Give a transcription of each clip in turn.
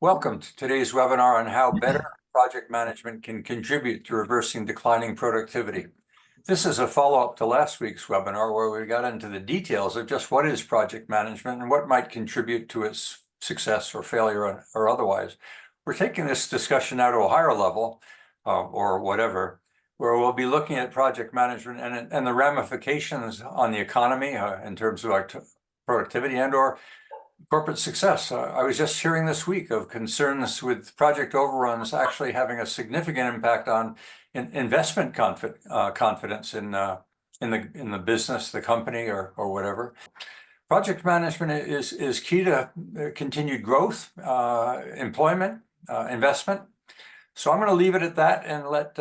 Welcome to today's webinar on how better project management can contribute to reversing declining productivity. This is a follow-up to last week's webinar where we got into the details of just what is project management and what might contribute to its success or failure or otherwise. We're taking this discussion now to a higher level or whatever, where we'll be looking at project management and the ramifications on the economy in terms of productivity and or corporate success. I was just hearing this week of concerns with project overruns actually having a significant impact on investment confidence in the business, the company, or whatever. Project management is key to continued growth, employment, investment. So I'm going to leave it at that and let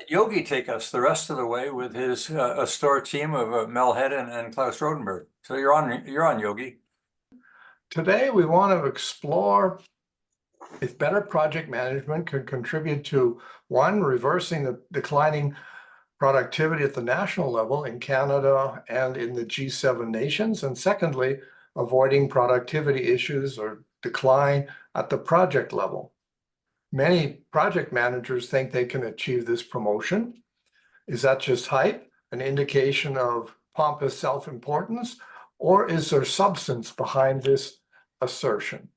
Yogi take us the rest of the way with his Astor team of Mel Head and Klaus Rodenberg. So you're on, Yogi. Today, we want to explore if better project management can contribute to, one, reversing the declining productivity at the national level in Canada and in the G7 nations, and secondly, avoiding productivity issues or decline at the project level. Many project managers think they can achieve this promotion. Is that just hype, an indication of pompous self-importance, or is there substance behind this assertion?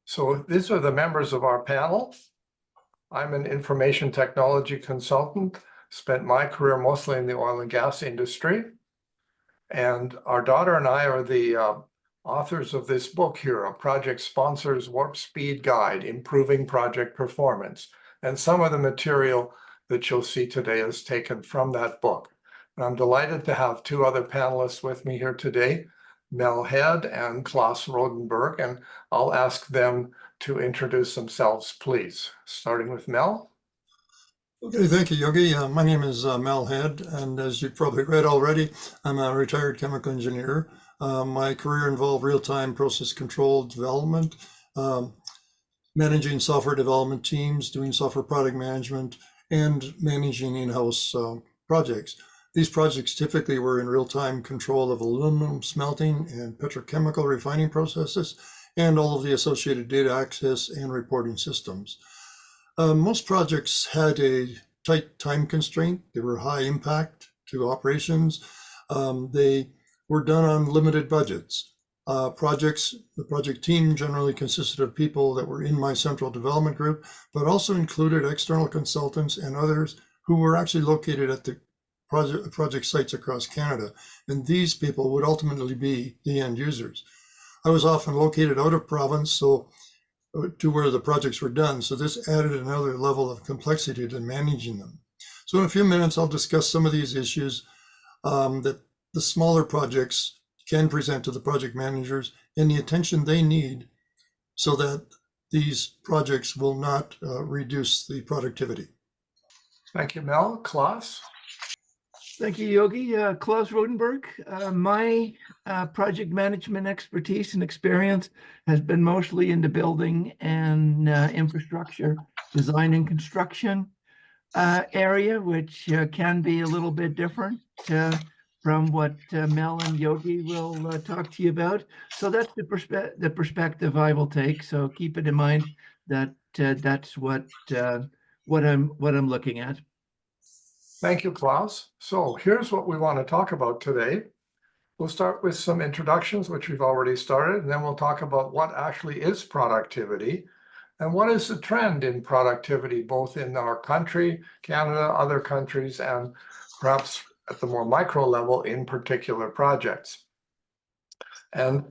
So these are the members of our panel. I'm an information technology consultant, spent my career mostly in the oil and gas industry. And our daughter and I are the authors of this book here, a project sponsors Warp Speed Guide, Improving Project Performance. And some of the material that you'll see today is taken from that book. And I'm delighted to have two other panelists with me here today, Mel Head and Klaus Rodenberg, and I'll ask them to introduce themselves, please. Starting with Mel. Okay, thank you, Yogi. My name is Mel Head, and as you've probably read already, I'm a retired chemical engineer. My career involved real-time process control development, managing software development teams, doing software product management, and managing in-house projects. These projects typically were in real-time control of aluminum smelting and petrochemical refining processes, and all of the associated data access and reporting systems. Most projects had a tight time constraint. They were high impact to operations. They were done on limited budgets. The project team generally consisted of people that were in my central development group, but also included external consultants and others who were actually located at the project sites across Canada, and these people would ultimately be the end users. I was often located out of province, so to where the projects were done, so this added another level of complexity to managing them. So in a few minutes, I'll discuss some of these issues that the smaller projects can present to the project managers and the attention they need so that these projects will not reduce the productivity. Thank you, Mel. Klaus? Thank you, Yogi. Klaus Rodenberg. My project management expertise and experience has been mostly in the building and infrastructure design and construction area, which can be a little bit different from what Mel and Yogi will talk to you about. So that's the perspective I will take. So keep it in mind that that's what I'm looking at. Thank you, Klaus. So here's what we want to talk about today. We'll start with some introductions, which we've already started, and then we'll talk about what actually is productivity and what is the trend in productivity, both in our country, Canada, other countries, and perhaps at the more micro level in particular projects. And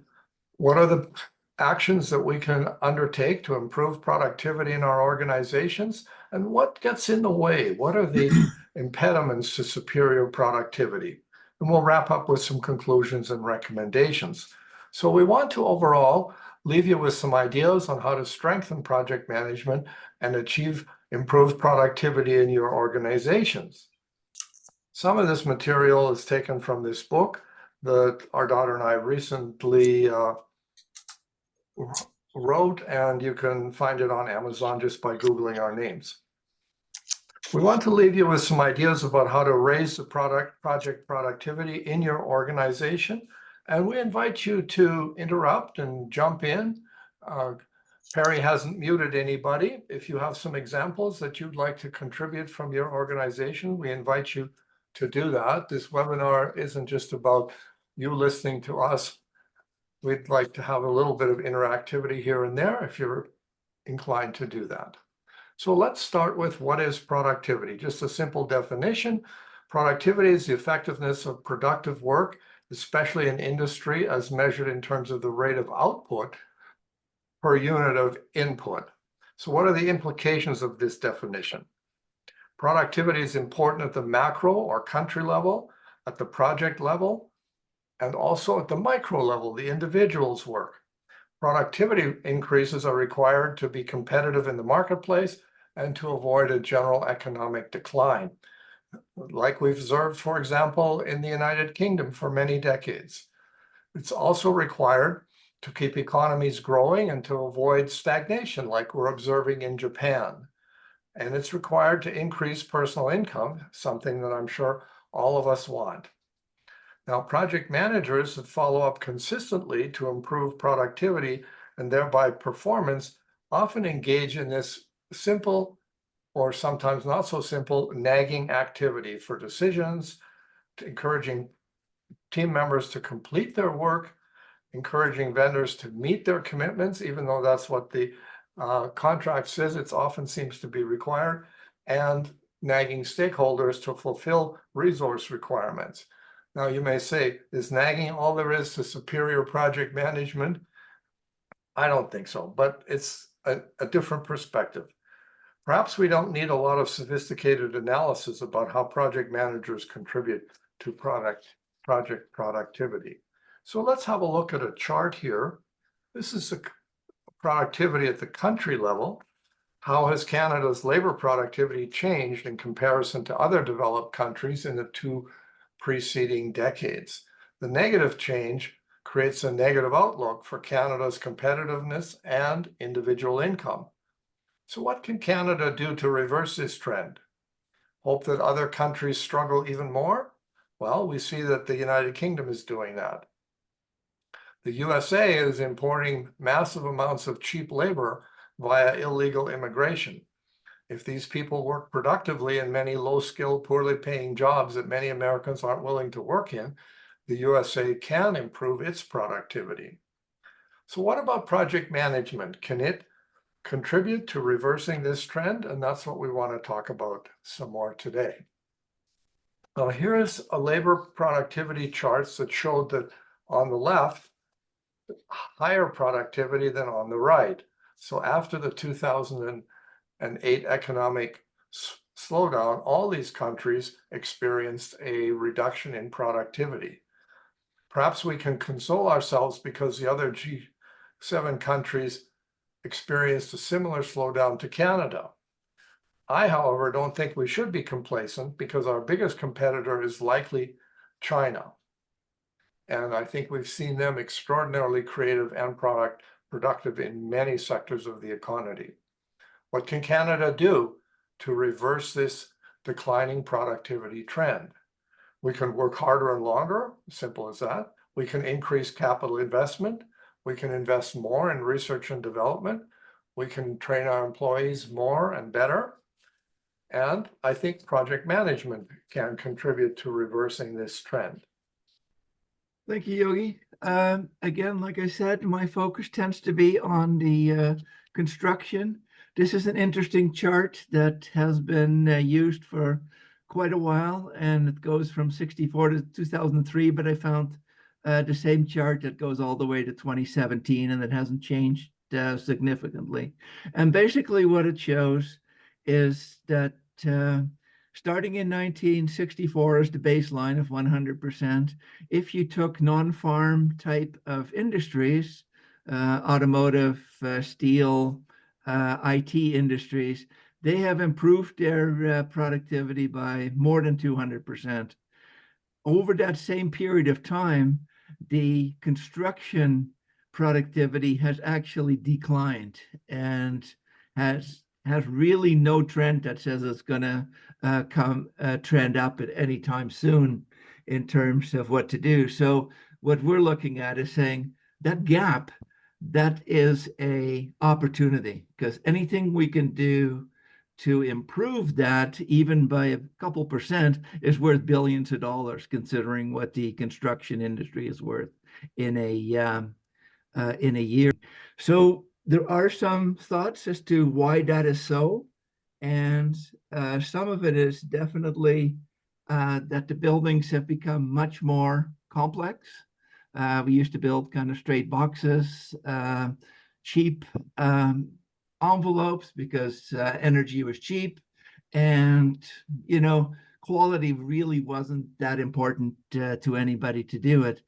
what are the actions that we can undertake to improve productivity in our organizations, and what gets in the way? What are the impediments to superior productivity? And we'll wrap up with some conclusions and recommendations. So we want to overall leave you with some ideas on how to strengthen project management and achieve improved productivity in your organizations. Some of this material is taken from this book that our daughter and I recently wrote, and you can find it on Amazon just by Googling our names. We want to leave you with some ideas about how to raise the project productivity in your organization. And we invite you to interrupt and jump in, Perry hasn't muted anybody. If you have some examples that you'd like to contribute from your organization, we invite you to do that. This webinar isn't just about you listening to us. We'd like to have a little bit of interactivity here and there if you're inclined to do that. So let's start with what is productivity? Just a simple definition. Productivity is the effectiveness of productive work, especially in industry, as measured in terms of the rate of output per unit of input. So what are the implications of this definition? Productivity is important at the macro or country level, at the project level, and also at the micro level, the individual's work. Productivity increases are required to be competitive in the marketplace and to avoid a general economic decline, like we've observed, for example, in the United Kingdom for many decades. It's also required to keep economies growing and to avoid stagnation, like we're observing in Japan. And it's required to increase personal income, something that I'm sure all of us want. Now, project managers that follow up consistently to improve productivity and thereby performance often engage in this simple, or sometimes not so simple, nagging activity for decisions, encouraging team members to complete their work, encouraging vendors to meet their commitments, even though that's what the contract says, it often seems to be required, and nagging stakeholders to fulfill resource requirements. Now, you may say, is nagging all there is to superior project management? I don't think so, but it's a different perspective. Perhaps we don't need a lot of sophisticated analysis about how project managers contribute to project productivity. So let's have a look at a chart here. This is the productivity at the country level. How has Canada's labor productivity changed in comparison to other developed countries in the two preceding decades? The negative change creates a negative outlook for Canada's competitiveness and individual income. So what can Canada do to reverse this trend? Hope that other countries struggle even more? Well, we see that the United Kingdom is doing that. The USA is importing massive amounts of cheap labor via illegal immigration. If these people work productively in many low-skilled, poorly paying jobs that many Americans aren't willing to work in, the USA can improve its productivity. So what about project management? Can it contribute to reversing this trend? And that's what we want to talk about some more today. Now, here's a labor productivity charts that showed that on the left, higher productivity than on the right. So after the 2008 economic slowdown, all these countries experienced a reduction in productivity. Perhaps we can console ourselves because the other G7 countries experienced a similar slowdown to Canada. I, however, don't think we should be complacent because our biggest competitor is likely China. And I think we've seen them extraordinarily creative and productive in many sectors of the economy. What can Canada do to reverse this declining productivity trend? We can work harder and longer, simple as that. We can increase capital investment. We can invest more in research and development. We can train our employees more and better. And I think project management can contribute to reversing this trend. Thank you, Yogi. Again, like I said, my focus tends to be on the construction. This is an interesting chart that has been used for quite a while, and it goes from 64 to 2003, but I found the same chart that goes all the way to 2017, and it hasn't changed significantly. And basically what it shows is that starting in 1964 as the baseline of 100%, if you took non-farm type of industries, automotive, steel, IT industries, they have improved their productivity by more than 200%. Over that same period of time, the construction productivity has actually declined and has really no trend that says it's going to trend up at any time soon in terms of what to do. So what we're looking at is saying that gap that is a opportunity, because anything we can do to improve that, even by a couple percent, is worth billions of dollars, considering what the construction industry is worth in a year. So there are some thoughts as to why that is so, and some of it is definitely that the buildings have become much more complex. We used to build kind of straight boxes, cheap envelopes, because energy was cheap, and quality really wasn't that important to anybody to do it.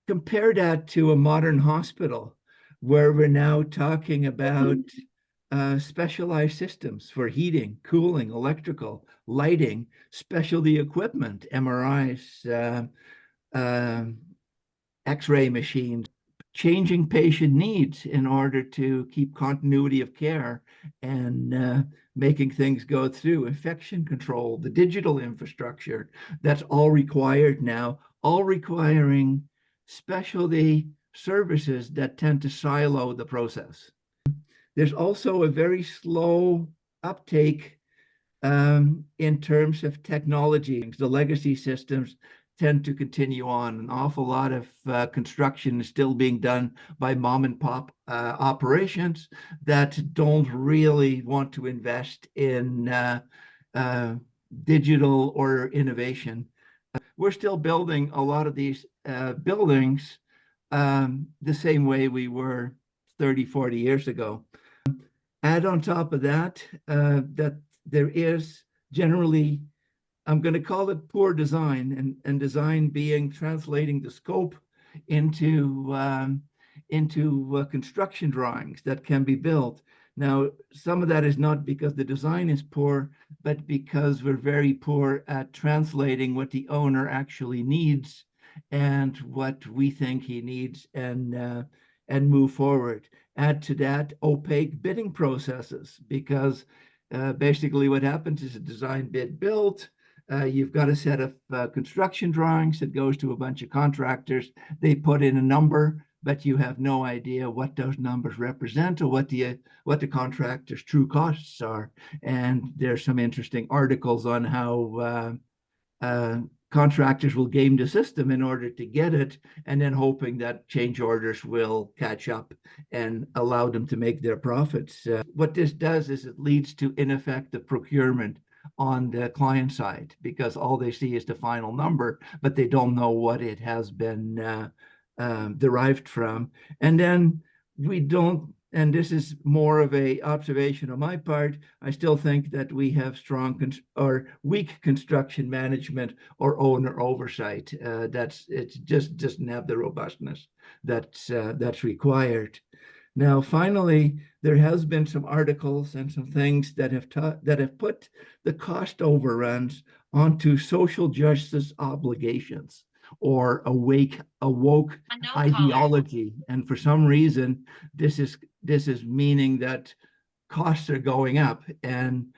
Compare that to a modern hospital, where we're now talking about specialized systems for heating, cooling, electrical, lighting, specialty equipment, MRIs, X-ray machines, changing patient needs in order to keep continuity of care and making things go through, infection control, the digital infrastructure. That's all required now, all requiring specialty services that tend to silo the process. There's also a very slow uptake in terms of technology. The legacy systems tend to continue on. An awful lot of construction is still being done by mom and pop operations that don't really want to invest in digital or innovation. We're still building a lot of these buildings the same way we were 30, 40 years ago. Add on top of that, that there is generally, I'm going to call it poor design, and design being translating the scope into construction drawings that can be built. Now, some of that is not because the design is poor, but because we're very poor at translating what the owner actually needs and what we think he needs, and move forward. Add to that opaque bidding processes, because basically what happens is a design bid built. You've got a set of construction drawings that goes to a bunch of contractors. They put in a number, but you have no idea what those numbers represent or what the contractor's true costs are. And there's some interesting articles on how contractors will game the system in order to get it, and then hoping that change orders will catch up and allow them to make their profits. What this does is it leads to ineffective procurement on the client side, because all they see is the final number, but they don't know what it has been derived from. And then we don't, and this is more of a observation on my part, I still think that we have strong or weak construction management or owner oversight. It just doesn't have the robustness that's required. Now, finally, there has been some articles and some things that have put the cost overruns onto social justice obligations, or awoke ideology. And for some reason, this is meaning that costs are going up. And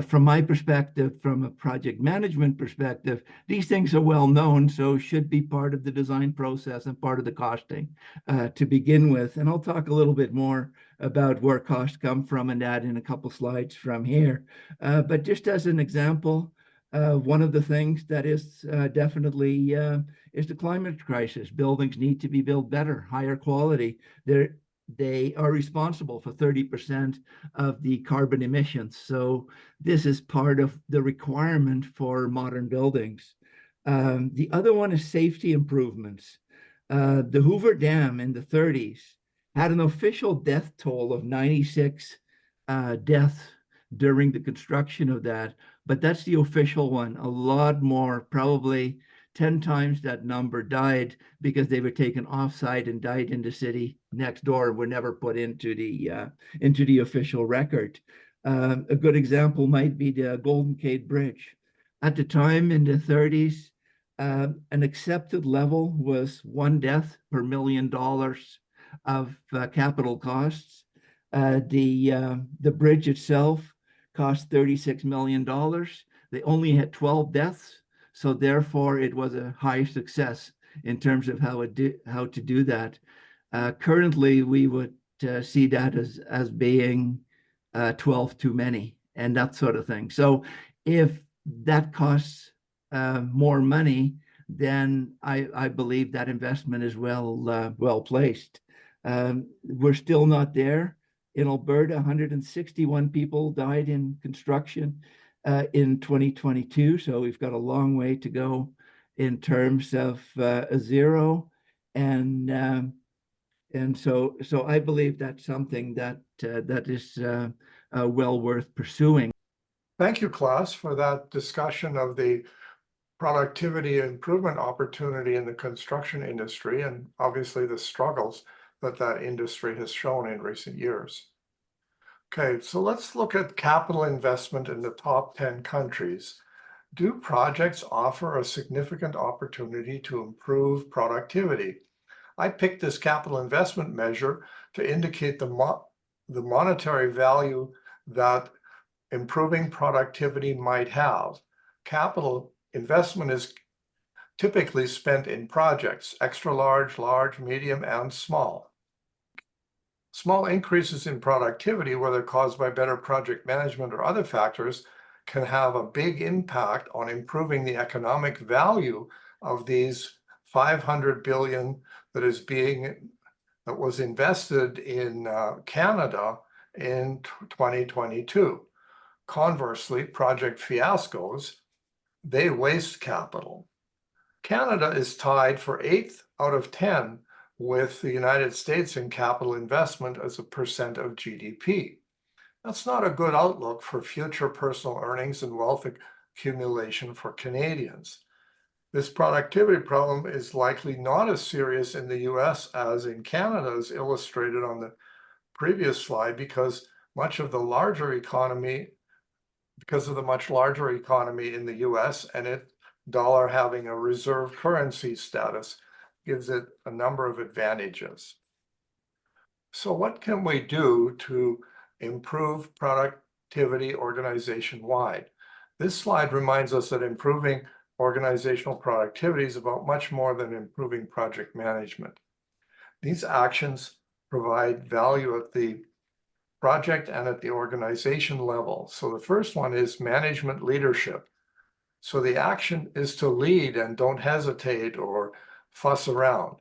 from my perspective, from a project management perspective, these things are well known, so should be part of the design process and part of the costing to begin with. And I'll talk a little bit more about where costs come from and that in a couple slides from here. But just as an example, one of the things that is definitely is the climate crisis. Buildings need to be built better, higher quality. They are responsible for 30% of the carbon emissions. So this is part of the requirement for modern buildings. The other one is safety improvements. The Hoover Dam in the 30s had an official death toll of 96 deaths during the construction of that, but that's the official one. A lot more, probably 10 times that number, died because they were taken offsite and died in the city next door and were never put into the official record. A good example might be the Golden Gate Bridge. At the time in the 30s, an accepted level was 1 death per $1 million of capital costs. The bridge itself cost $36 million. They only had 12 deaths. So therefore, it was a high success in terms of how to do that. Currently, we would see that as being 12 too many and that sort of thing. So if that costs more money, then I believe that investment is well placed. We're still not there. In Alberta, 161 people died in construction in 2022. So we've got a long way to go in terms of a zero. And so I believe that's something that is well worth pursuing. Thank you, Klaus, for that discussion of the productivity improvement opportunity in the construction industry and obviously the struggles that that industry has shown in recent years. Okay, so let's look at capital investment in the top 10 countries. Do projects offer a significant opportunity to improve productivity? I picked this capital investment measure to indicate the monetary value that improving productivity might have. Capital investment is typically spent in projects, extra large, large, medium, and small. Small increases in productivity, whether caused by better project management or other factors, can have a big impact on improving the economic value of these 500 billion that was invested in Canada in 2022. Conversely, project fiascos, they waste capital. Canada is tied for 8th out of 10 with the United States in capital investment as a percent of GDP. That's not a good outlook for future personal earnings and wealth accumulation for Canadians. This productivity problem is likely not as serious in the US as in Canada, as illustrated on the previous slide, because of the much larger economy in the US and its dollar having a reserve currency status gives it a number of advantages. So what can we do to improve productivity organization-wide? This slide reminds us that improving organizational productivity is about much more than improving project management. These actions provide value at the project and at the organization level. So the first one is management leadership. So the action is to lead and don't hesitate or fuss around.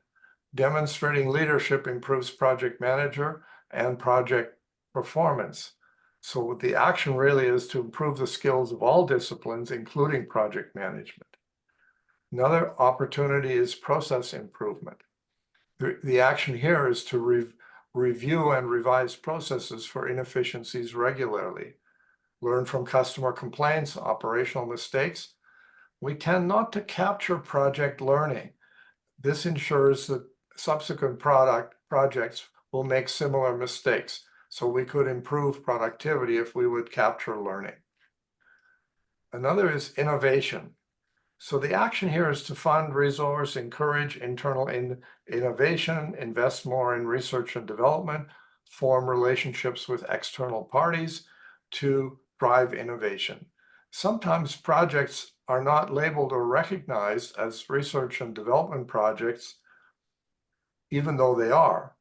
Demonstrating leadership improves project manager and project performance. So the action really is to improve the skills of all disciplines, including project management. Another opportunity is process improvement. The action here is to review and revise processes for inefficiencies regularly. Learn from customer complaints, operational mistakes. We tend not to capture project learning. This ensures that subsequent projects will make similar mistakes. So we could improve productivity if we would capture learning. Another is innovation. So the action here is to fund, resource, encourage internal innovation, invest more in research and development, form relationships with external parties to drive innovation. Sometimes projects are not labeled or recognized as research and development projects, even though they are.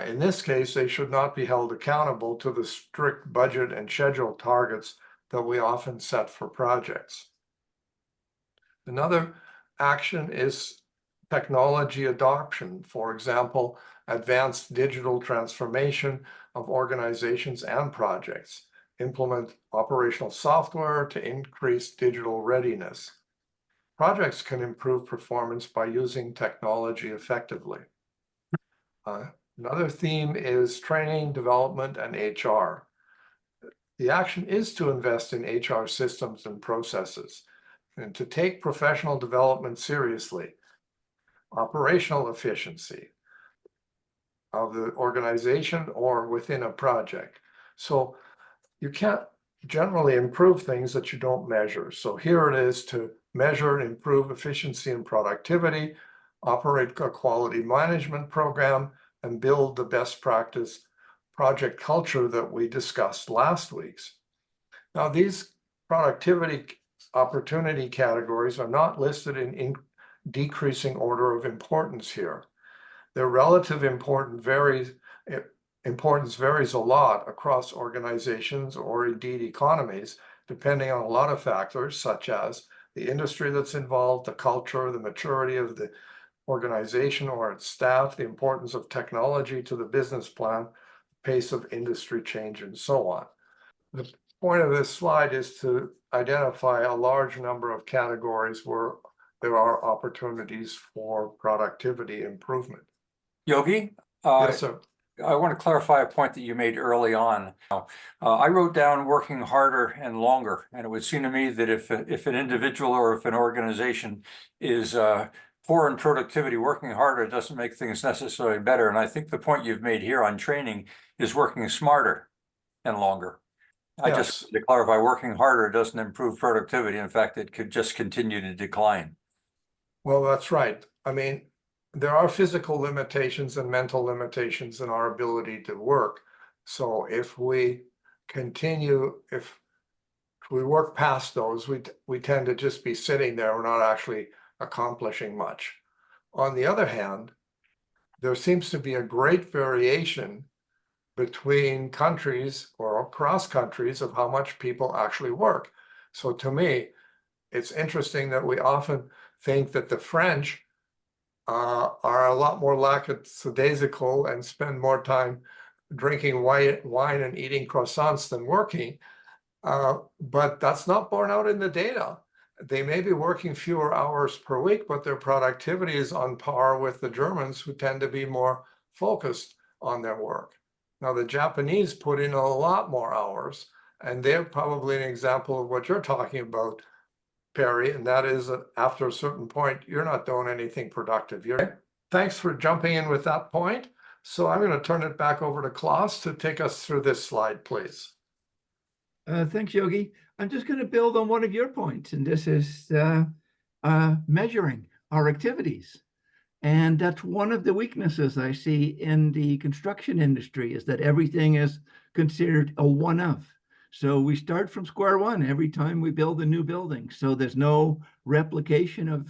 In this case, they should not be held accountable to the strict budget and schedule targets that we often set for projects. Another action is technology adoption. For example, advanced digital transformation of organizations and projects. Implement operational software to increase digital readiness. Projects can improve performance by using technology effectively. Another theme is training, development, and HR. The action is to invest in HR systems and processes and to take professional development seriously. Operational efficiency of the organization or within a project. So you can't generally improve things that you don't measure. So here it is to measure and improve efficiency and productivity, operate a quality management program, and build the best practice project culture that we discussed last week's. Now, these productivity opportunity categories are not listed in decreasing order of importance here. their relative importance varies a lot across organizations or indeed economies, depending on a lot of factors such as the industry that's involved, the culture, the maturity of the organization or its staff, the importance of technology to the business plan, pace of industry change, and so on. The point of this slide is to identify a large number of categories where there are opportunities for productivity improvement. Yogi, Yes, sir. I want to clarify a point that you made early on. I wrote down working harder and longer, and it would seem to me that if an individual or if an organization is poor in productivity, working harder doesn't make things necessarily better. And I think the point you've made here on training is working smarter and longer. I just Yes. to clarify, working harder doesn't improve productivity. In fact, it could just continue to decline. Well, that's right. I mean, there are physical limitations and mental limitations in our ability to work. So if we continue, if we work past those, we tend to just be sitting there. We're not actually accomplishing much. On the other hand, there seems to be a great variation between countries or across countries of how much people actually work. So to me, it's interesting that we often think that the French are a lot more lackadaisical and spend more time drinking wine and eating croissants than working. But that's not borne out in the data. They may be working fewer hours per week, but their productivity is on par with the Germans, who tend to be more focused on their work. Now, the Japanese put in a lot more hours, and they're probably an example of what you're talking about, Perry, and that is that after a certain point, you're not doing anything productive. Thanks for jumping in with that point. So I'm going to turn it back over to Klaus to take us through this slide, please. Thanks, Yogi. I'm just going to build on one of your points, and this is measuring our activities. And that's one of the weaknesses I see in the construction industry, is that everything is considered a one-off. So we start from square one every time we build a new building. So there's no replication of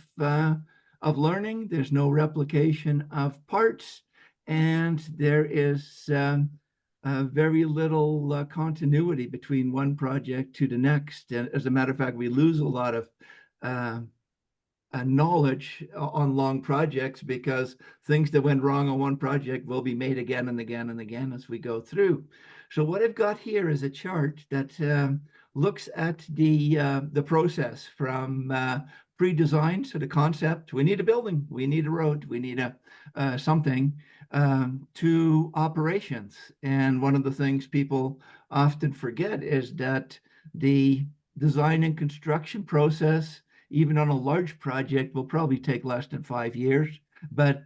learning. There's no replication of parts, and there is very little continuity between one project to the next. And as a matter of fact, we lose a lot of knowledge on long projects, because things that went wrong on one project will be made again and again and again as we go through. So what I've got here is a chart that looks at the process from pre-design, so the concept, we need a building, we need a road, we need a something, to operations. And one of the things people often forget is that the design and construction process, even on a large project, will probably take less than 5 years, but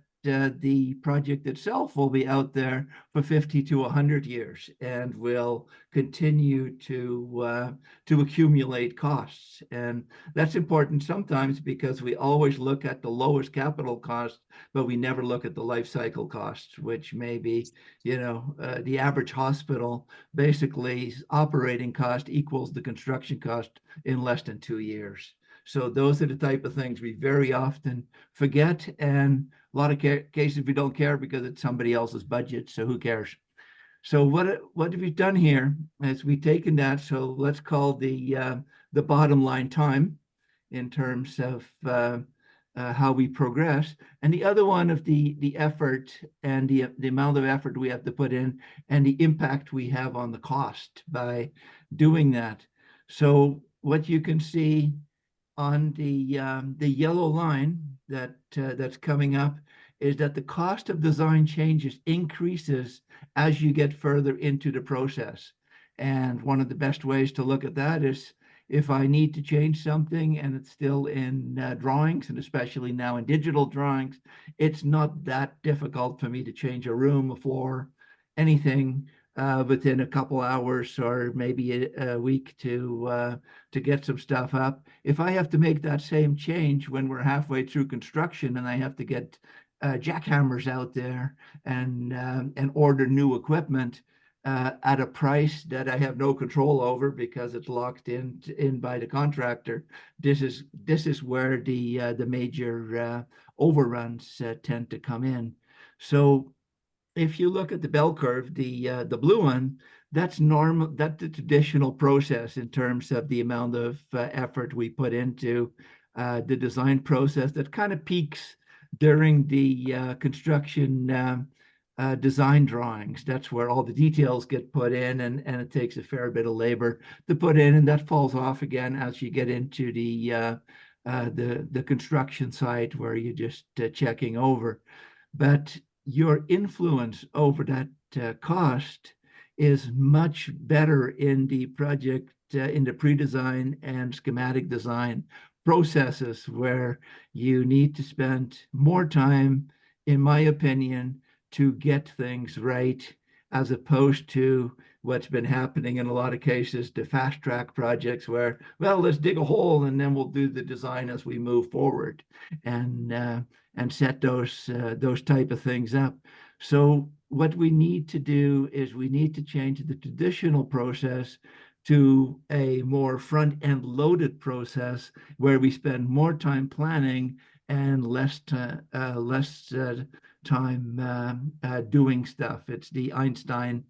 the project itself will be out there for 50 to 100 years and will continue to accumulate costs. And that's important sometimes, because we always look at the lowest capital cost, but we never look at the life cycle costs, which may be, the average hospital, basically operating cost equals the construction cost in less than 2 years. So those are the type of things we very often forget, and a lot of cases we don't care because it's somebody else's budget, so who cares? So what have we done here is we've taken that, so let's call the bottom line time in terms of how we progress, and the other one of the effort and the amount of effort we have to put in and the impact we have on the cost by doing that. So what you can see on the yellow line that's coming up is that the cost of design changes increases as you get further into the process. And one of the best ways to look at that is, if I need to change something and it's still in drawings, and especially now in digital drawings, it's not that difficult for me to change a room, a floor, anything within a couple hours or maybe a week to get some stuff up. If I have to make that same change when we're halfway through construction and I have to get jackhammers out there and order new equipment at a price that I have no control over because it's locked in by the contractor, this is where the major overruns tend to come in. So if you look at the bell curve, the blue one, that's normal. That's the traditional process in terms of the amount of effort we put into the design process. That kind of peaks during the construction design drawings. That's where all the details get put in, and it takes a fair bit of labor to put in, and that falls off again as you get into the construction site where you're just checking over. But your influence over that cost is much better in the project, in the pre-design and schematic design processes, where you need to spend more time, in my opinion, to get things right, as opposed to what's been happening in a lot of cases, the fast track projects where, well, let's dig a hole and then we'll do the design as we move forward, and set those type of things up. So what we need to do is we need to change the traditional process to a more front-end loaded process where we spend more time planning and less time doing stuff. It's the Einstein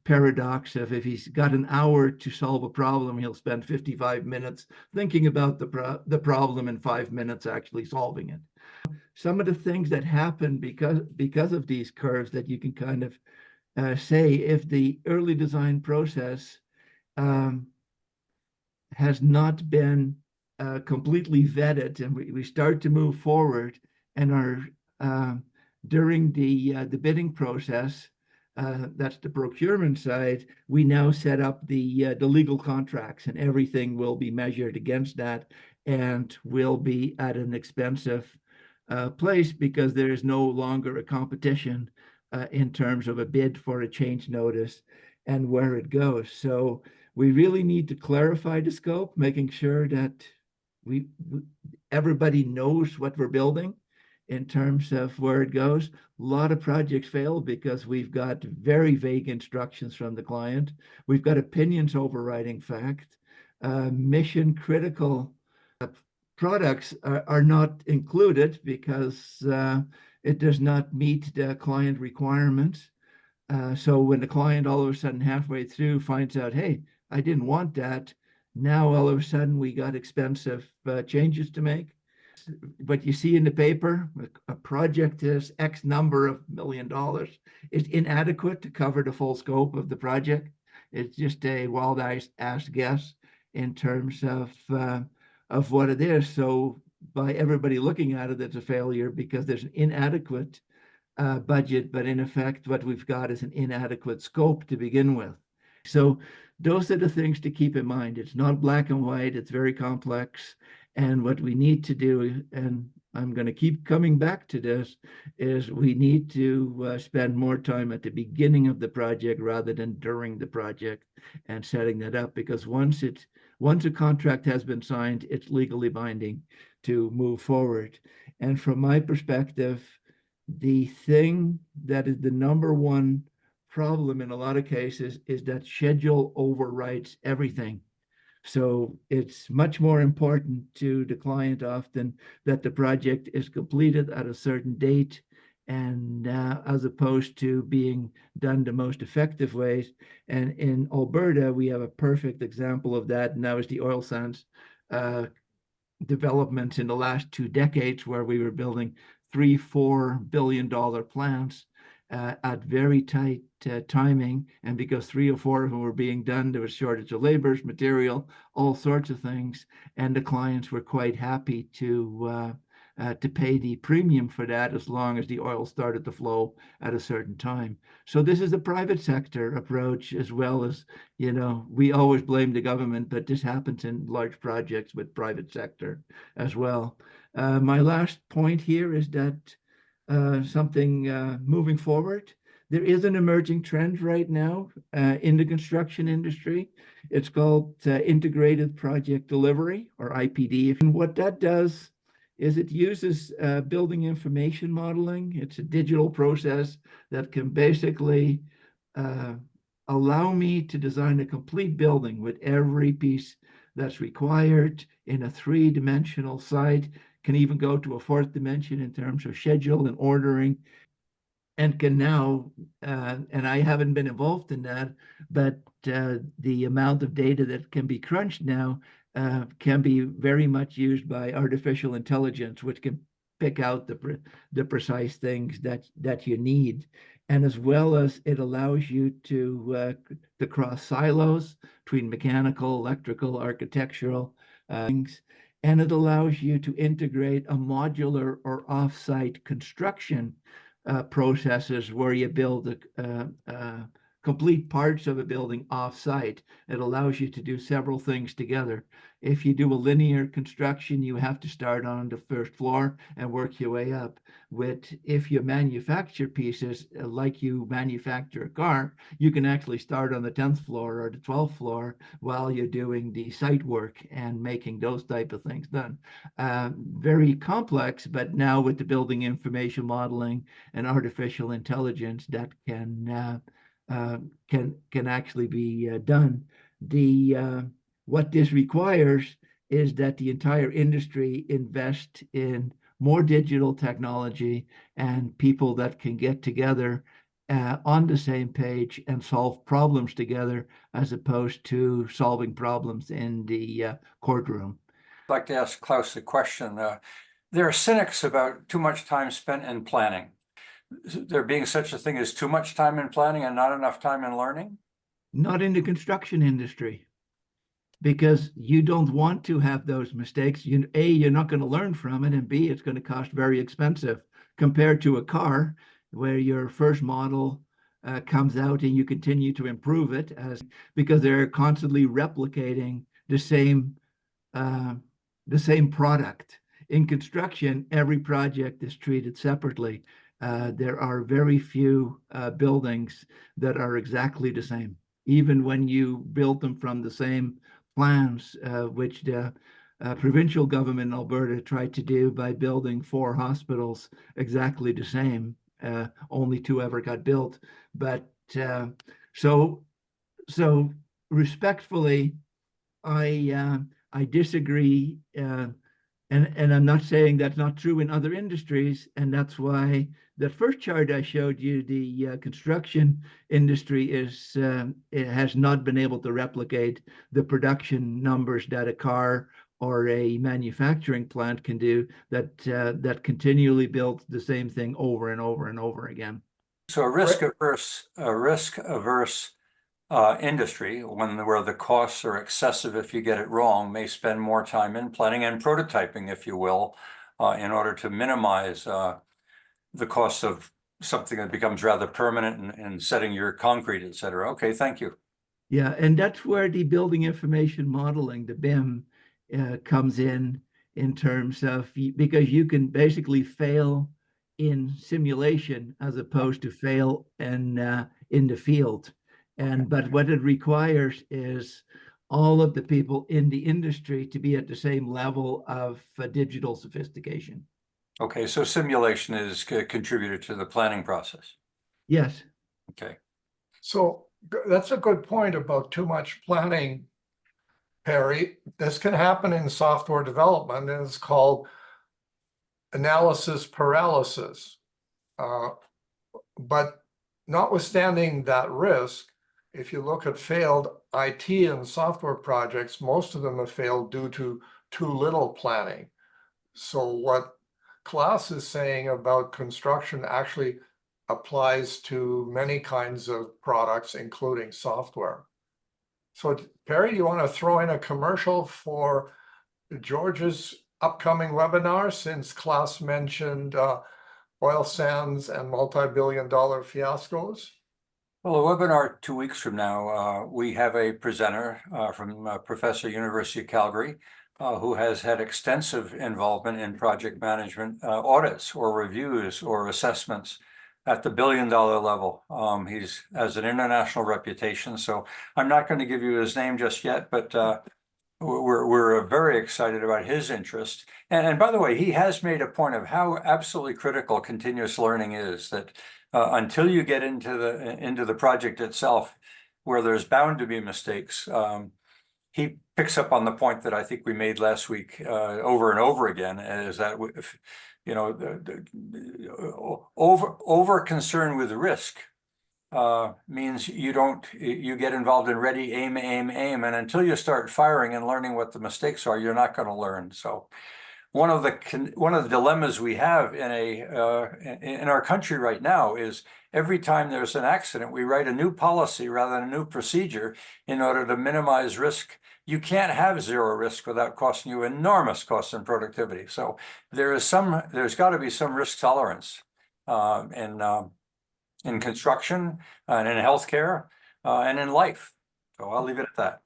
paradox of, if he's got an hour to solve a problem, he'll spend 55 minutes thinking about the problem and 5 minutes actually solving it. Some of the things that happen because of these curves that you can kind of say, if the early design process has not been completely vetted, and we start to move forward and are during the bidding process, that's the procurement side, we now set up the legal contracts, and everything will be measured against that and will be at an expensive place, because there is no longer a competition in terms of a bid for a change notice and where it goes. So we really need to clarify the scope, making sure that everybody knows what we're building in terms of where it goes. A lot of projects fail because we've got very vague instructions from the client. We've got opinions overriding fact. Mission critical products are not included because it does not meet the client requirements. So when the client all of a sudden halfway through finds out, hey, I didn't want that, now all of a sudden we got expensive changes to make. What you see in the paper, a project is X number of $1 million, is inadequate to cover the full scope of the project. It's just a wild ass guess in terms of what it is. So by everybody looking at it, it's a failure because there's an inadequate budget, but in effect, what we've got is an inadequate scope to begin with. So those are the things to keep in mind. It's not black and white, it's very complex. And what we need to do, and I'm going to keep coming back to this, is we need to spend more time at the beginning of the project rather than during the project and setting that up, because once a contract has been signed, it's legally binding to move forward. And from my perspective, the thing that is the number one problem in a lot of cases is that schedule overrides everything. So it's much more important to the client often that the project is completed at a certain date, and as opposed to being done the most effective ways. And in Alberta, we have a perfect example of that, and that was the oil sands developments in the last 2 decades, where we were building $3-4 billion plants at very tight timing. And because 3 or 4 of them were being done, there was shortage of laborers, material, all sorts of things. And the clients were quite happy to pay the premium for that, as long as the oil started to flow at a certain time. So this is a private sector approach, as well as, we always blame the government, but this happens in large projects with private sector as well. My last point here is that something moving forward, there is an emerging trend right now in the construction industry. It's called Integrated Project Delivery, or IPD. And what that does is it uses building information modeling. It's a digital process that can basically allow me to design a complete building with every piece that's required in a 3-dimensional site. Can even go to a 4th dimension in terms of schedule and ordering, and can now, and I haven't been involved in that, but the amount of data that can be crunched now can be very much used by artificial intelligence, which can pick out the precise things that you need. And as well as it allows you to cross silos between mechanical, electrical, architectural things. And it allows you to integrate a modular or offsite construction processes where you build complete parts of a building offsite. It allows you to do several things together. If you do a linear construction, you have to start on the first floor and work your way up. If you manufacture pieces like you manufacture a car, you can actually start on the 10th floor or the 12th floor while you're doing the site work and making those type of things done. Very complex, but now with the building information modeling and artificial intelligence, that can actually be done. What this requires is that the entire industry invest in more digital technology and people that can get together on the same page and solve problems together, as opposed to solving problems in the courtroom. I'd like to ask Klaus a question. There are cynics about too much time spent in planning. There being such a thing as too much time in planning and not enough time in learning? Not in the construction industry, because you don't want to have those mistakes. A, you're not going to learn from it, and B, it's going to cost very expensive compared to a car where your first model comes out and you continue to improve it because they're constantly replicating the same product. In construction, every project is treated separately. There are very few buildings that are exactly the same, even when you build them from the same plans, which the provincial government in Alberta tried to do by building 4 hospitals exactly the same. Only 2 ever got built. But so respectfully, I disagree. And I'm not saying that's not true in other industries, and that's why the first chart I showed you, the construction industry it has not been able to replicate the production numbers that a car or a manufacturing plant can do, that continually builds the same thing over and over and over again. So a risk averse industry, where the costs are excessive if you get it wrong, may spend more time in planning and prototyping, if you will, in order to minimize the cost of something that becomes rather permanent and setting your concrete, et cetera. Okay, thank you. Yeah, and that's where the building information modeling, the BIM, comes in terms of, because you can basically fail in simulation as opposed to fail in the field. But what it requires is all of the people in the industry to be at the same level of digital sophistication. Okay, so simulation is contributed to the planning process. Yes. Okay. So that's a good point about too much planning, Perry. This can happen in software development, and it's called analysis paralysis. But notwithstanding that risk, if you look at failed IT and software projects, most of them have failed due to too little planning. So what Klaus is saying about construction actually applies to many kinds of products, including software. So Perry, you want to throw in a commercial for George's upcoming webinar, since Klaus mentioned oil sands and multi-billion-dollar fiascos? Well, a webinar 2 weeks from now, we have a presenter from Professor University of Calgary who has had extensive involvement in project management audits or reviews or assessments at the billion-dollar level. He has an international reputation, so I'm not going to give you his name just yet, but we're very excited about his interest. And by the way, he has made a point of how absolutely critical continuous learning is, that until you get into the project itself, where there's bound to be mistakes, he picks up on the point that I think we made last week over and over again, is that you know, over concern with risk means you get involved in ready, aim, aim, aim. And until you start firing and learning what the mistakes are, you're not going to learn. So one of the dilemmas we have in our country right now is every time there's an accident, we write a new policy rather than a new procedure in order to minimize risk. You can't have zero risk without costing you enormous costs and productivity. So there's got to be some risk tolerance in construction and in healthcare and in life. So I'll leave it at that.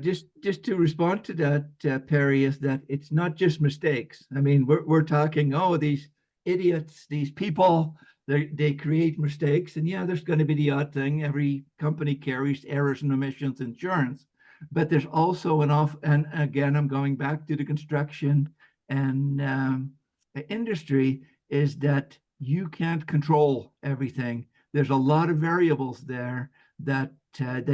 Just to respond to that, Perry, is that it's not just mistakes. I mean, we're talking, oh, these idiots, these people, they create mistakes, and yeah, there's going to be the odd thing. Every company carries errors and omissions insurance, but there's also and again, I'm going back to the construction and industry, is that you can't control everything. There's a lot of variables there that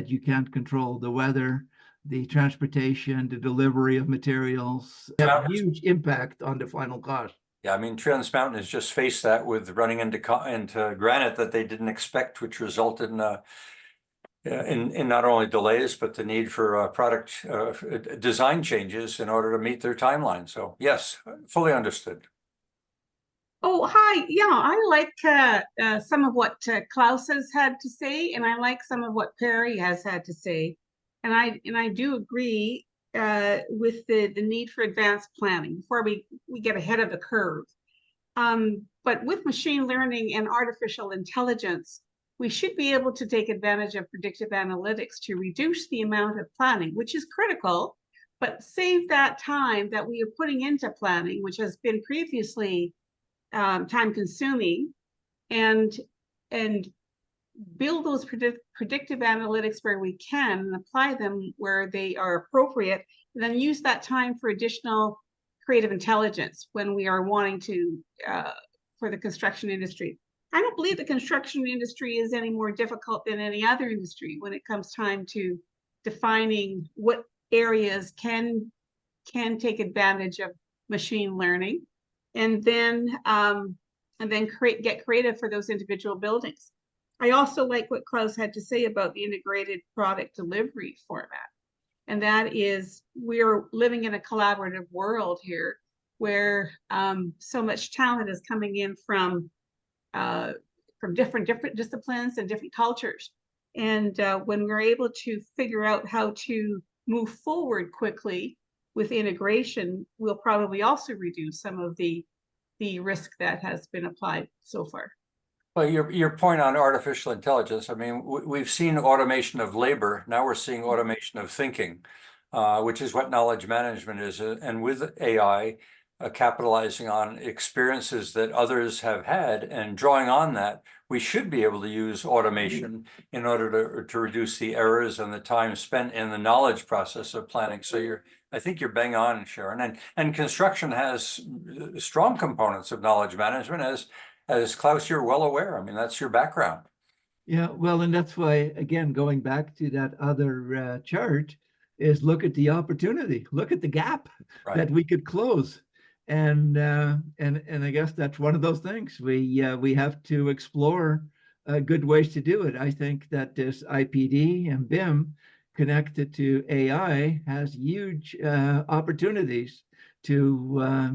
you can't control: the weather, the transportation, the delivery of materials, have huge impact on the final cost. Yeah, I mean, Trans Mountain has just faced that with running into granite that they didn't expect, which resulted in not only delays, but the need for product design changes in order to meet their timeline. So yes, fully understood. Oh, hi. Yeah, I like some of what Klaus has had to say, and I like some of what Perry has had to say. And I do agree with the need for advanced planning before we get ahead of the curve. But with machine learning and artificial intelligence, we should be able to take advantage of predictive analytics to reduce the amount of planning, which is critical, but save that time that we are putting into planning, which has been previously time consuming, and build those predictive analytics where we can and apply them where they are appropriate, and then use that time for additional creative intelligence when we are wanting to for the construction industry. I don't believe the construction industry is any more difficult than any other industry when it comes time to defining what areas can take advantage of machine learning, and then get creative for those individual buildings. I also like what Klaus had to say about the integrated product delivery format. And that is, we're living in a collaborative world here where so much talent is coming in from different disciplines and different cultures. And when we're able to figure out how to move forward quickly with integration, we'll probably also reduce some of the risk that has been applied so far. Well, your point on artificial intelligence, I mean, we've seen automation of labor. Now we're seeing automation of thinking, which is what knowledge management is. And with AI, capitalizing on experiences that others have had and drawing on that, we should be able to use automation in order to reduce the errors and the time spent in the knowledge process of planning. So I think you're bang on, Sharon. And construction has strong components of knowledge management, as Klaus, you're well aware. I mean, that's your background. Yeah, well, and that's why, again, going back to that other chart, is look at the opportunity, look at the gap that we could close. And I guess that's one of those things we have to explore good ways to do it. I think that this IPD and BIM connected to AI has huge opportunities to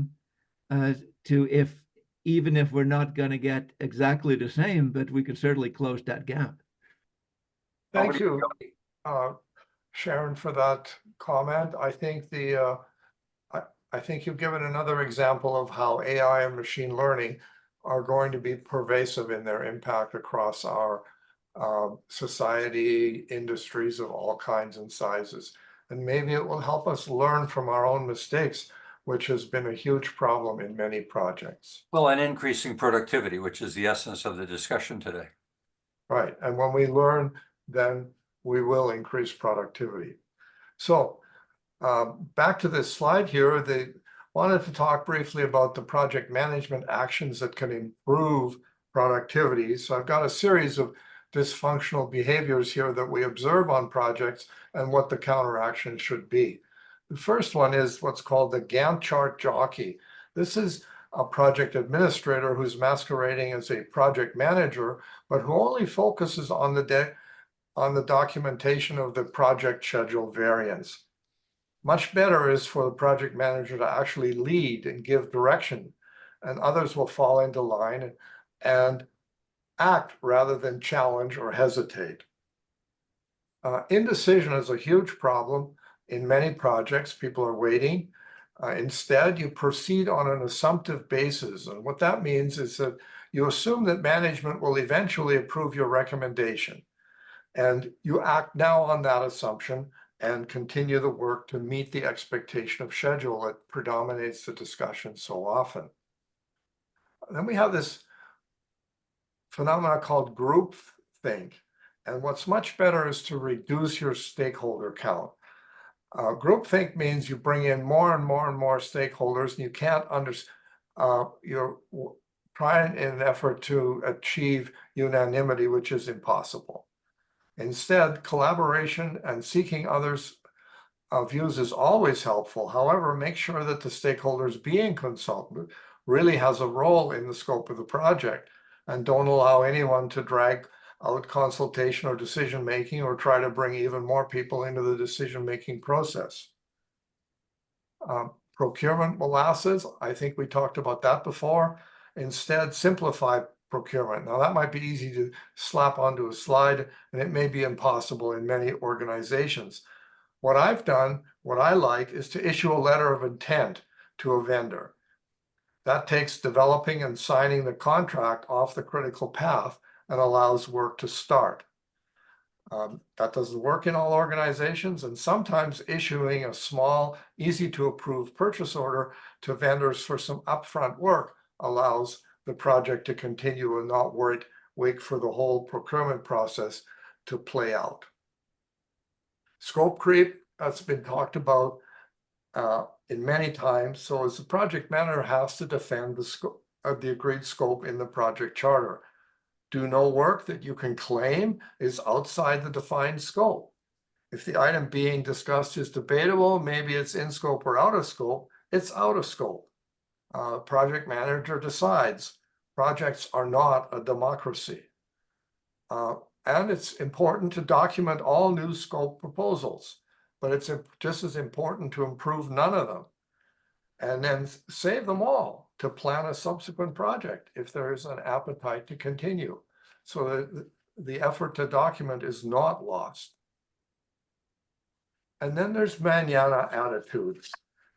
even if we're not going to get exactly the same, but we could certainly close that gap. Thank you, Sharon, for that comment. I think I think you've given another example of how AI and machine learning are going to be pervasive in their impact across our society, industries of all kinds and sizes. And maybe it will help us learn from our own mistakes, which has been a huge problem in many projects. Well, and increasing productivity, which is the essence of the discussion today. Right. And when we learn, then we will increase productivity. So back to this slide here, they wanted to talk briefly about the project management actions that can improve productivity. So I've got a series of dysfunctional behaviors here that we observe on projects and what the counteraction should be. The first one is what's called the Gantt chart jockey. This is a project administrator who's masquerading as a project manager, but who only focuses on the documentation of the project schedule variance. Much better is for the project manager to actually lead and give direction, and others will fall into line and act rather than challenge or hesitate. Indecision is a huge problem in many projects. People are waiting. Instead, you proceed on an assumptive basis. And what that means is that you assume that management will eventually approve your recommendation. And you act now on that assumption and continue the work to meet the expectation of schedule that predominates the discussion so often. Then we have this phenomena called groupthink. And what's much better is to reduce your stakeholder count. Groupthink means you bring in more and more and more stakeholders, and you can't you're trying in an effort to achieve unanimity, which is impossible. Instead, collaboration and seeking others' views is always helpful. However, make sure that the stakeholders being consulted really has a role in the scope of the project, and don't allow anyone to drag out consultation or decision-making or try to bring even more people into the decision-making process. Procurement molasses, I think we talked about that before. Instead, simplify procurement. Now, that might be easy to slap onto a slide, and it may be impossible in many organizations. What I've done, what I like, is to issue a letter of intent to a vendor. That takes developing and signing the contract off the critical path and allows work to start. That doesn't work in all organizations, and sometimes issuing a small, easy to approve purchase order to vendors for some upfront work allows the project to continue and not wait for the whole procurement process to play out. Scope creep, that's been talked about in many times. So as the project manager has to defend the scope of the agreed scope in the project charter. Do no work that you can claim is outside the defined scope. If the item being discussed is debatable, maybe it's in scope or out of scope, it's out of scope. Project manager decides. Projects are not a democracy. And it's important to document all new scope proposals, but it's just as important to improve none of them. And then save them all to plan a subsequent project if there is an appetite to continue. So that the effort to document is not lost. And then there's manana attitudes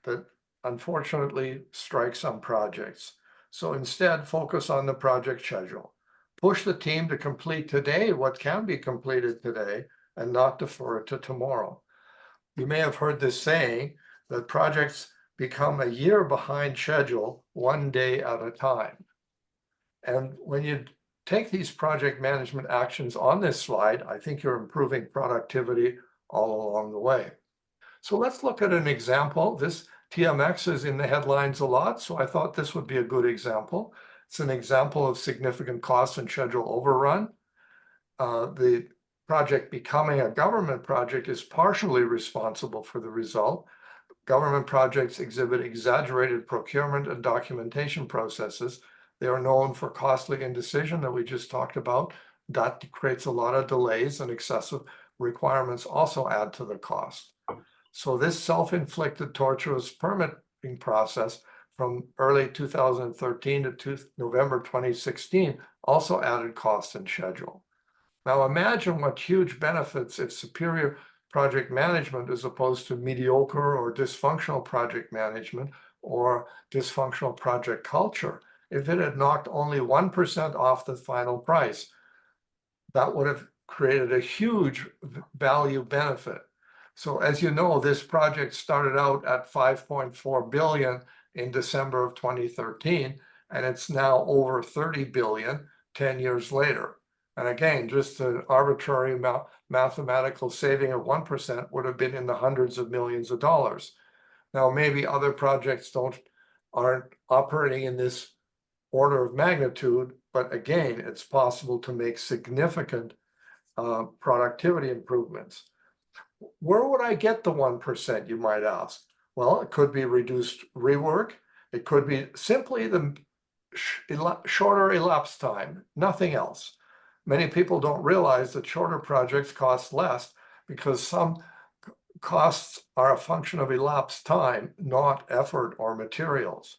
that unfortunately strike some projects. So instead, focus on the project schedule. Push the team to complete today what can be completed today and not defer it to tomorrow. You may have heard this saying that projects become a year behind schedule, one day at a time. And when you take these project management actions on this slide, I think you're improving productivity all along the way. So let's look at an example. This TMX is in the headlines a lot, so I thought this would be a good example. It's an example of significant cost and schedule overrun. The project becoming a government project is partially responsible for the result. Government projects exhibit exaggerated procurement and documentation processes. They are known for costly indecision that we just talked about. That creates a lot of delays, and excessive requirements also add to the cost. So this self-inflicted tortuous permitting process from early 2013 to November 2016 also added cost and schedule. Now imagine what huge benefits if superior project management as opposed to mediocre or dysfunctional project management or dysfunctional project culture. If it had knocked only 1% off the final price, that would have created a huge value benefit. So as you know, this project started out at 5.4 billion in December of 2013, and it's now over 30 billion 10 years later. And again, just an arbitrary mathematical saving of 1% would have been in the hundreds of millions of dollars. Now, maybe other projects aren't operating in this order of magnitude, but again, it's possible to make significant productivity improvements. Where would I get the 1%, you might ask? Well, it could be reduced rework. It could be simply the shorter elapsed time, nothing else. Many people don't realize that shorter projects cost less because some costs are a function of elapsed time, not effort or materials.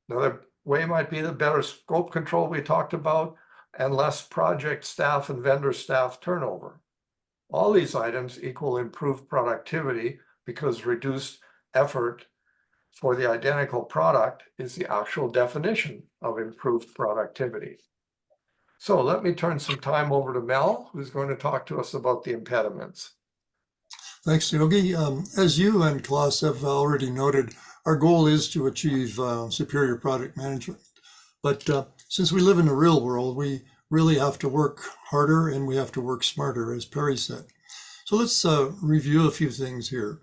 Another way might be the better scope control we talked about and less project staff and vendor staff turnover. All these items equal improved productivity because reduced effort for the identical product is the actual definition of improved productivity. So let me turn some time over to Mel, who's going to talk to us about the impediments. Thanks, Yogi. As you and Klaus have already noted, our goal is to achieve superior product management. But since we live in the real world, we really have to work harder and we have to work smarter, as Perry said. So let's review a few things here.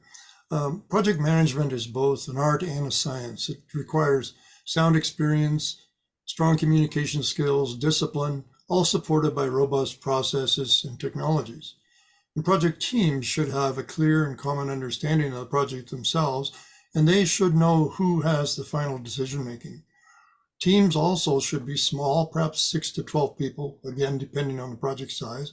Project management is both an art and a science. It requires sound experience, strong communication skills, discipline, all supported by robust processes and technologies. And project teams should have a clear and common understanding of the project themselves, and they should know who has the final decision-making. Teams also should be small, perhaps 6 to 12 people, again, depending on the project size.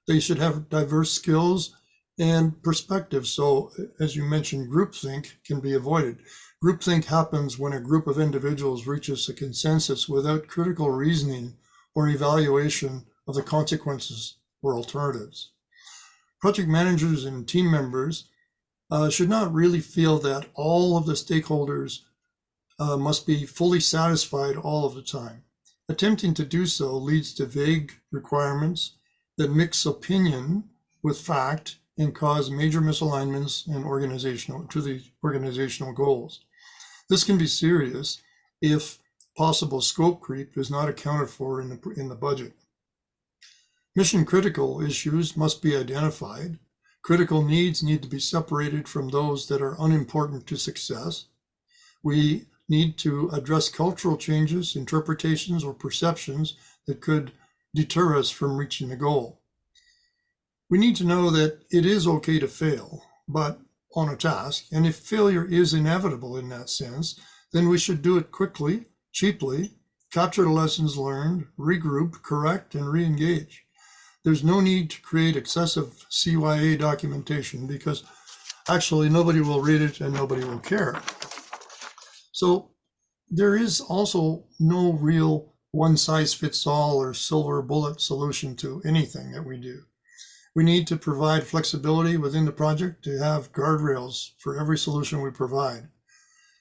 They should have diverse skills and perspectives. So, as you mentioned, groupthink can be avoided. Groupthink happens when a group of individuals reaches a consensus without critical reasoning or evaluation of the consequences or alternatives. Project managers and team members should not really feel that all of the stakeholders must be fully satisfied all of the time. Attempting to do so leads to vague requirements that mix opinion with fact and cause major misalignments and to the organizational goals. This can be serious if possible scope creep is not accounted for in the budget. Mission critical issues must be identified. Critical needs need to be separated from those that are unimportant to success. We need to address cultural changes, interpretations, or perceptions that could deter us from reaching the goal. We need to know that it is okay to fail, but on a task, and if failure is inevitable in that sense, then we should do it quickly, cheaply, capture the lessons learned, regroup, correct, and re-engage. There's no need to create excessive CYA documentation because actually nobody will read it and nobody will care. So there is also no real one-size-fits-all or silver bullet solution to anything that we do. We need to provide flexibility within the project to have guardrails for every solution we provide.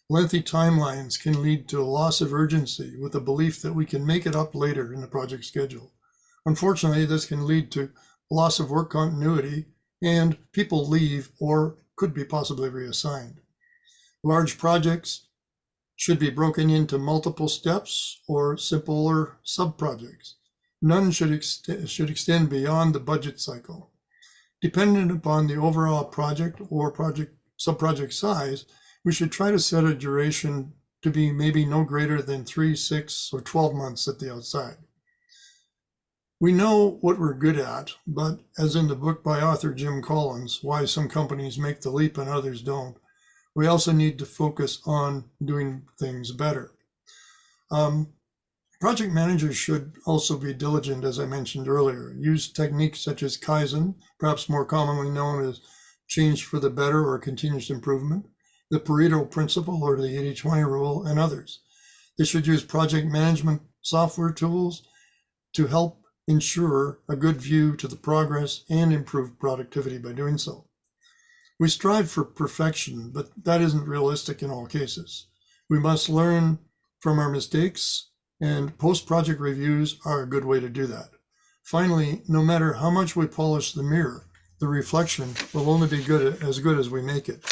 Lengthy timelines can lead to a loss of urgency with the belief that we can make it up later in the project schedule. Unfortunately, this can lead to loss of work continuity and people leave or could be possibly reassigned. Large projects should be broken into multiple steps or simpler sub-projects. None should extend beyond the budget cycle. Dependent upon the overall project or sub-project size, we should try to set a duration to be maybe no greater than 3, 6, or 12 months at the outside. We know what we're good at, but as in the book by author Jim Collins, Why Some Companies Make the Leap and Others Don't, we also need to focus on doing things better. Project managers should also be diligent, as I mentioned earlier. Use techniques such as Kaizen, perhaps more commonly known as change for the better or continuous improvement, the Pareto principle or the 80-20 rule, and others. They should use project management software tools to help ensure a good view to the progress and improve productivity by doing so. We strive for perfection, but that isn't realistic in all cases. We must learn from our mistakes, and post-project reviews are a good way to do that. Finally, no matter how much we polish the mirror, the reflection will only be good as we make it.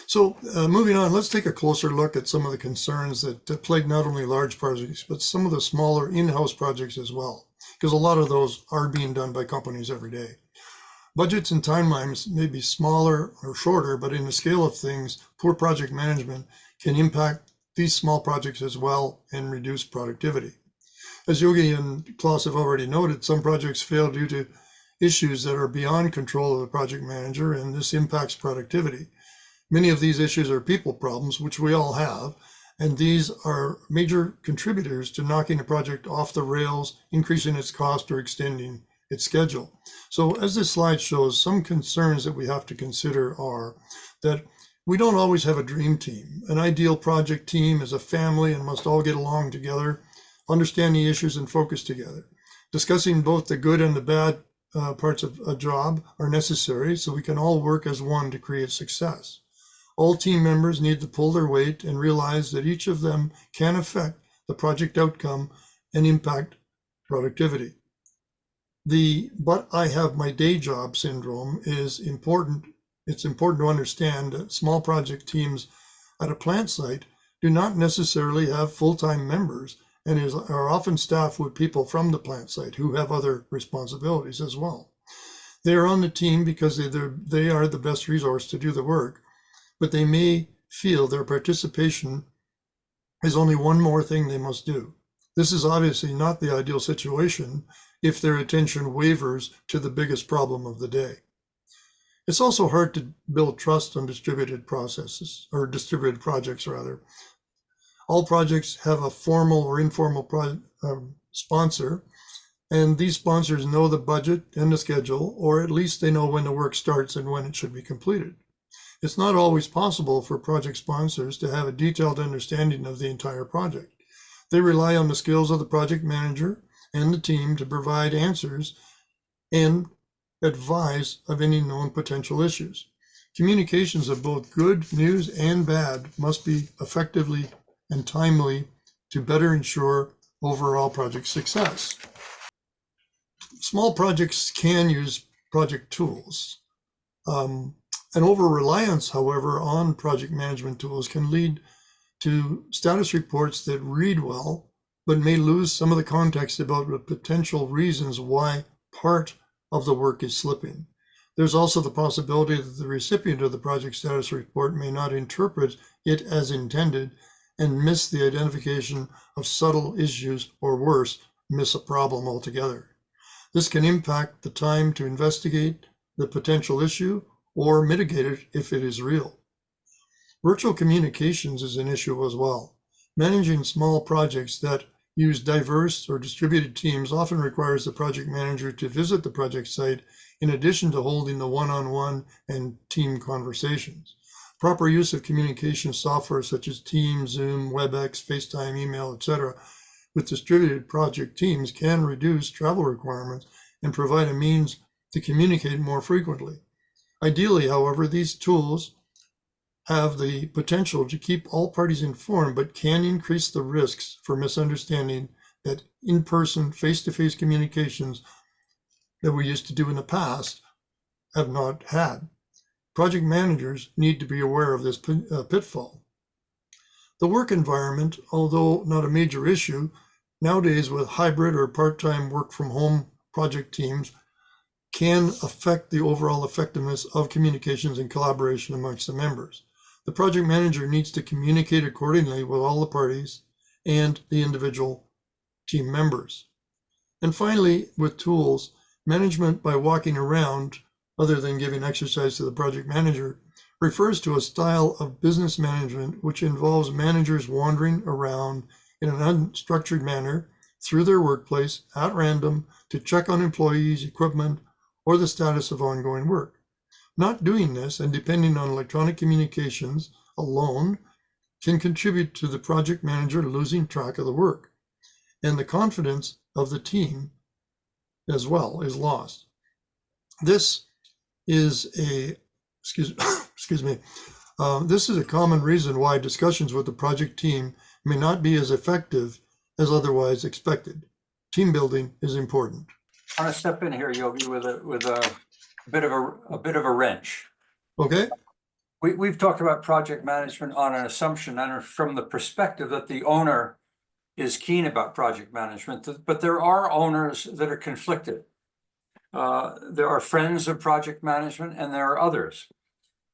So moving on, let's take a closer look at some of the concerns that plague not only large projects, but some of the smaller in-house projects as well, because a lot of those are being done by companies every day. Budgets and timelines may be smaller or shorter, but in the scale of things, poor project management can impact these small projects as well and reduce productivity. As Yogi and Klaus have already noted, some projects fail due to issues that are beyond control of the project manager, and this impacts productivity. Many of these issues are people problems, which we all have, And these are major contributors to knocking a project off the rails, increasing its cost, or extending its schedule. So as this slide shows, some concerns that we have to consider are that we don't always have a dream team. An ideal project team is a family and must all get along together, understand the issues, and focus together. Discussing both the good and the bad parts of a job are necessary so we can all work as one to create success. All team members need to pull their weight and realize that each of them can affect the project outcome and impact productivity. The "but I have my day job" syndrome is important. It's important to understand that small project teams at a plant site do not necessarily have full-time members and are often staffed with people from the plant site who have other responsibilities as well. They are on the team because they are the best resource to do the work, but they may feel their participation is only one more thing they must do. This is obviously not the ideal situation if their attention wavers to the biggest problem of the day. It's also hard to build trust on distributed processes, or distributed projects rather. All projects have a formal or informal sponsor, and these sponsors know the budget and the schedule, or at least they know when the work starts and when it should be completed. It's not always possible for project sponsors to have a detailed understanding of the entire project. They rely on the skills of the project manager and the team to provide answers and advise of any known potential issues. Communications of both good news and bad must be effectively and timely to better ensure overall project success. Small projects can use project tools. An over-reliance, however, on project management tools can lead to status reports that read well, but may lose some of the context about the potential reasons why part of the work is slipping. There's also the possibility that the recipient of the project status report may not interpret it as intended and miss the identification of subtle issues, or worse, miss a problem altogether. This can impact the time to investigate the potential issue or mitigate it if it is real. Virtual communications is an issue as well. Managing small projects that use diverse or distributed teams often requires the project manager to visit the project site in addition to holding the one-on-one and team conversations. Proper use of communication software such as Teams, Zoom, WebEx, FaceTime, email, etc. with distributed project teams can reduce travel requirements and provide a means to communicate more frequently. Ideally, however, these tools have the potential to keep all parties informed, but can increase the risks for misunderstanding that in-person, face-to-face communications that we used to do in the past have not had. Project managers need to be aware of this pitfall. The work environment, although not a major issue, nowadays with hybrid or part-time work from home project teams, can affect the overall effectiveness of communications and collaboration amongst the members. The project manager needs to communicate accordingly with all the parties and the individual team members. And finally, with tools, management by walking around, other than giving exercise to the project manager, refers to a style of business management which involves managers wandering around in an unstructured manner through their workplace at random to check on employees, equipment, or the status of ongoing work. Not doing this and depending on electronic communications alone can contribute to the project manager losing track of the work, and the confidence of the team as well is lost. This is a, this is a common reason why discussions with the project team may not be as effective as otherwise expected. Team building is important. I want to step in here, Yogi, with a bit of a wrench. Okay. We've talked about project management on an assumption and from the perspective that the owner is keen about project management, but there are owners that are conflicted. There are friends of project management and there are others.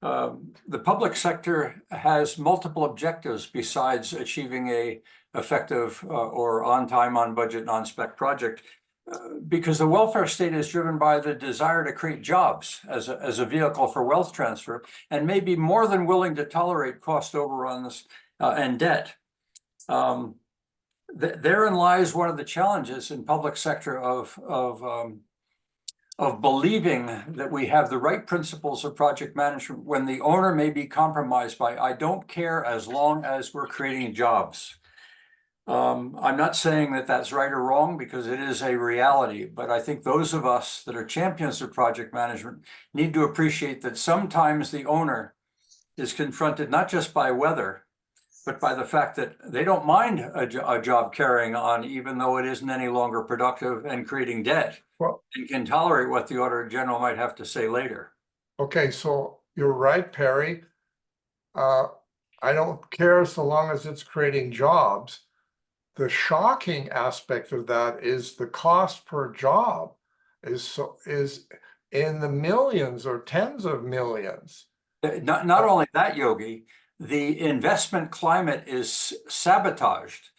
The public sector has multiple objectives besides achieving a effective or on time, on budget, on-spec project, because the welfare state is driven by the desire to create jobs as a vehicle for wealth transfer, and may be more than willing to tolerate cost overruns and debt Therein lies one of the challenges in public sector of believing that we have the right principles of project management when the owner may be compromised by, I don't care as long as we're creating jobs. I'm not saying that that's right or wrong because it is a reality, but I think those of us that are champions of project management need to appreciate that sometimes the owner is confronted not just by weather, but by the fact that they don't mind a job carrying on, even though it isn't any longer productive and creating debt, Well, and can tolerate what the auditor general might have to say later. okay, so you're right, Perry. I don't care so long as it's creating jobs. The shocking aspect of that is the cost per job is in the millions or tens of millions. Not only that, Yogi, the investment climate is sabotaged.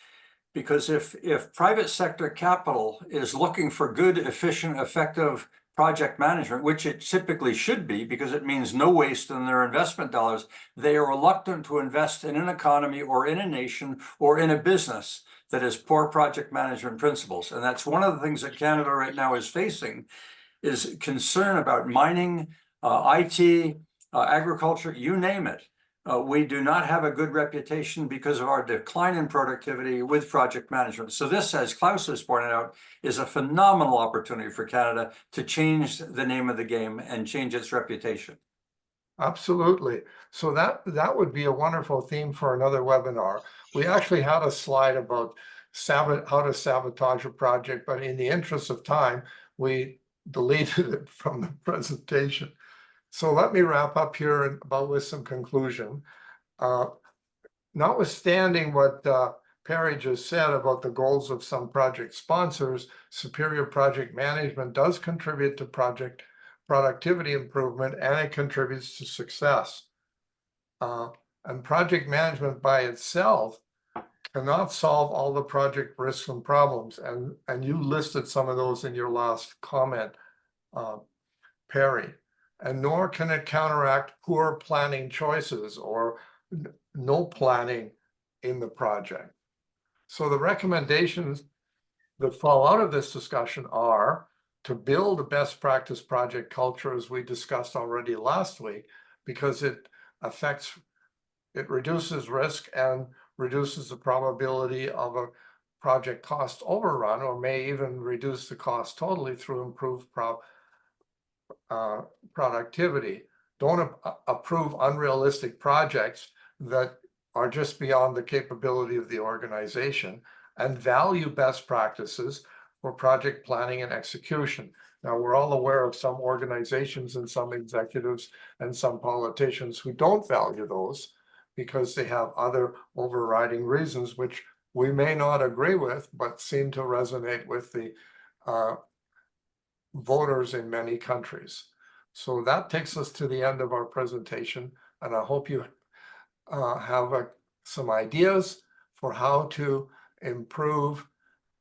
Because if private sector capital is looking for good, efficient, effective project management, which it typically should be because it means no waste in their investment dollars, they are reluctant to invest in an economy or in a nation or in a business that has poor project management principles. And that's one of the things that Canada right now is facing, is concern about mining, IT, agriculture, you name it. We do not have a good reputation because of our decline in productivity with project management. So this, as Klaus has pointed out, is a phenomenal opportunity for Canada to change the name of the game and change its reputation. Absolutely. So that would be a wonderful theme for another webinar. We actually had a slide about how to sabotage a project, but in the interest of time, we deleted it from the presentation. So let me wrap up here with some conclusion. Notwithstanding what Perry just said about the goals of some project sponsors, superior project management does contribute to project productivity improvement, and it contributes to success. And project management by itself cannot solve all the project risks and problems. And you listed some of those in your last comment, Perry. And nor can it counteract poor planning choices or no planning in the project. So the recommendations that fall out of this discussion are to build a best practice project culture, as we discussed already last week, because it reduces risk and reduces the probability of a project cost overrun, or may even reduce the cost totally through improved productivity. Don't approve unrealistic projects that are just beyond the capability of the organization, and value best practices for project planning and execution. Now, we're all aware of some organizations and some executives and some politicians who don't value those because they have other overriding reasons, which we may not agree with, but seem to resonate with the voters in many countries. So that takes us to the end of our presentation, and I hope you have some ideas for how to improve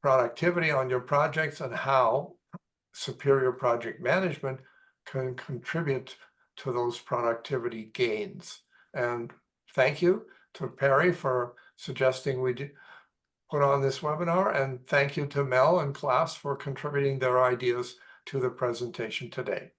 productivity on your projects and how superior project management can contribute to those productivity gains. And thank you to Perry for suggesting we put on this webinar, and thank you to Mel and Klaus for contributing their ideas to the presentation today.